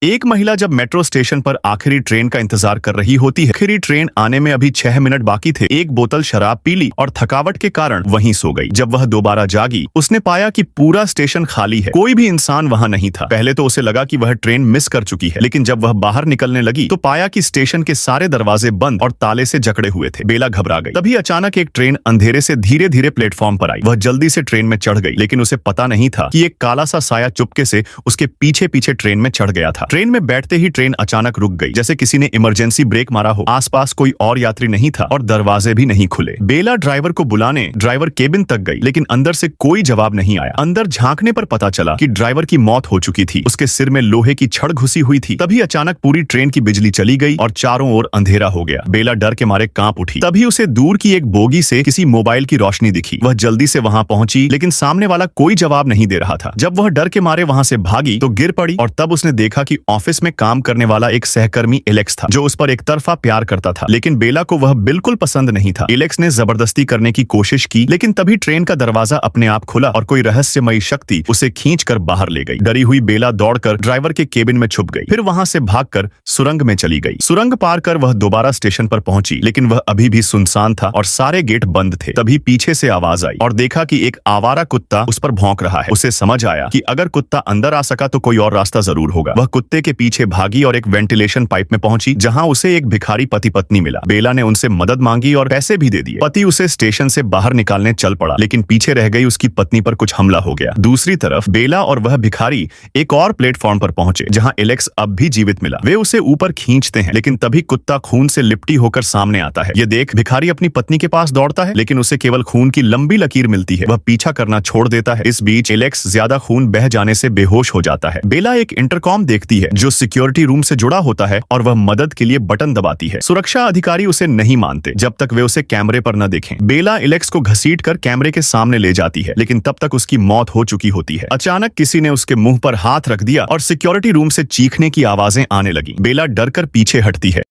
एक महिला जब मेट्रो स्टेशन पर आखिरी ट्रेन का इंतजार कर रही होती है। आखिरी ट्रेन आने में अभी 6 मिनट बाकी थे। एक बोतल शराब पी ली और थकावट के कारण वहीं सो गई। जब वह दोबारा जागी, उसने पाया कि पूरा स्टेशन खाली है, कोई भी इंसान वहां नहीं था। पहले तो उसे लगा कि वह ट्रेन मिस कर चुकी है, लेकिन जब वह बाहर निकलने लगी तो पाया कि स्टेशन के सारे दरवाजे बंद और ताले से जकड़े हुए थे। बेला घबरा गई। तभी अचानक एक ट्रेन अंधेरे से धीरे धीरे प्लेटफॉर्म पर आई। वह जल्दी से ट्रेन में चढ़ गई, लेकिन उसे पता नहीं था कि एक काला सा साया चुपके से उसके पीछे पीछे ट्रेन में चढ़ गया था। ट्रेन में बैठते ही ट्रेन अचानक रुक गई, जैसे किसी ने इमरजेंसी ब्रेक मारा हो। आसपास कोई और यात्री नहीं था और दरवाजे भी नहीं खुले। बेला ड्राइवर को बुलाने ड्राइवर केबिन तक गई, लेकिन अंदर से कोई जवाब नहीं आया। अंदर झांकने पर पता चला कि ड्राइवर की मौत हो चुकी थी। उसके सिर में लोहे की छड़ घुसी हुई थी। तभी अचानक पूरी ट्रेन की बिजली चली गई और चारों ओर अंधेरा हो गया। बेला डर के मारे कांप उठी। तभी उसे दूर की एक बोगी से किसी मोबाइल की रोशनी दिखी। वह जल्दी से वहां पहुंची, लेकिन सामने वाला कोई जवाब नहीं दे रहा था। जब वह डर के मारे वहां से भागी तो गिर पड़ी और तब उसने देखा कि ऑफिस में काम करने वाला एक सहकर्मी एलेक्स था, जो उस पर एक तरफा प्यार करता था। लेकिन बेला को वह बिल्कुल पसंद नहीं था। एलेक्स ने जबरदस्ती करने की कोशिश की, लेकिन तभी ट्रेन का दरवाजा अपने आप खुला और कोई रहस्यमयी शक्ति उसे खींचकर बाहर ले गई। डरी हुई बेला दौड़कर ड्राइवर के केबिन में छुप गई। फिर वहां से भागकर सुरंग में चली गई। सुरंग पार कर वह दोबारा स्टेशन पर पहुंची, लेकिन वह अभी भी सुनसान था और सारे गेट बंद थे। तभी पीछे से आवाज आई और देखा कि एक आवारा कुत्ता उस पर भौंक रहा है। उसे समझ आया कि अगर कुत्ता अंदर आ सका तो कोई और रास्ता जरूर होगा। वह कुत्ते के पीछे भागी और एक वेंटिलेशन पाइप में पहुंची, जहां उसे एक भिखारी पति पत्नी मिला। बेला ने उनसे मदद मांगी और पैसे भी दे दिए। पति उसे स्टेशन से बाहर निकालने चल पड़ा, लेकिन पीछे रह गई उसकी पत्नी पर कुछ हमला हो गया। दूसरी तरफ बेला और वह भिखारी एक और प्लेटफॉर्म पर पहुंचे, जहां एलेक्स अब भी जीवित मिला। वे उसे ऊपर खींचते हैं, लेकिन तभी कुत्ता खून से लिपटी होकर सामने आता है। ये देख भिखारी अपनी पत्नी के पास दौड़ता है, लेकिन उसे केवल खून की लंबी लकीर मिलती है। वह पीछा करना छोड़ देता है। इस बीच एलेक्स ज्यादा खून बह जाने से बेहोश हो जाता है। बेला एक इंटरकॉम देखती है जो सिक्योरिटी रूम से जुड़ा होता है और वह मदद के लिए बटन दबाती है। सुरक्षा अधिकारी उसे नहीं मानते जब तक वे उसे कैमरे पर न देखें। बेला एलेक्स को घसीटकर कैमरे के सामने ले जाती है, लेकिन तब तक उसकी मौत हो चुकी होती है। अचानक किसी ने उसके मुंह पर हाथ रख दिया और सिक्योरिटी रूम से चीखने की आवाजें आने लगी। बेला डरकर पीछे हटती है।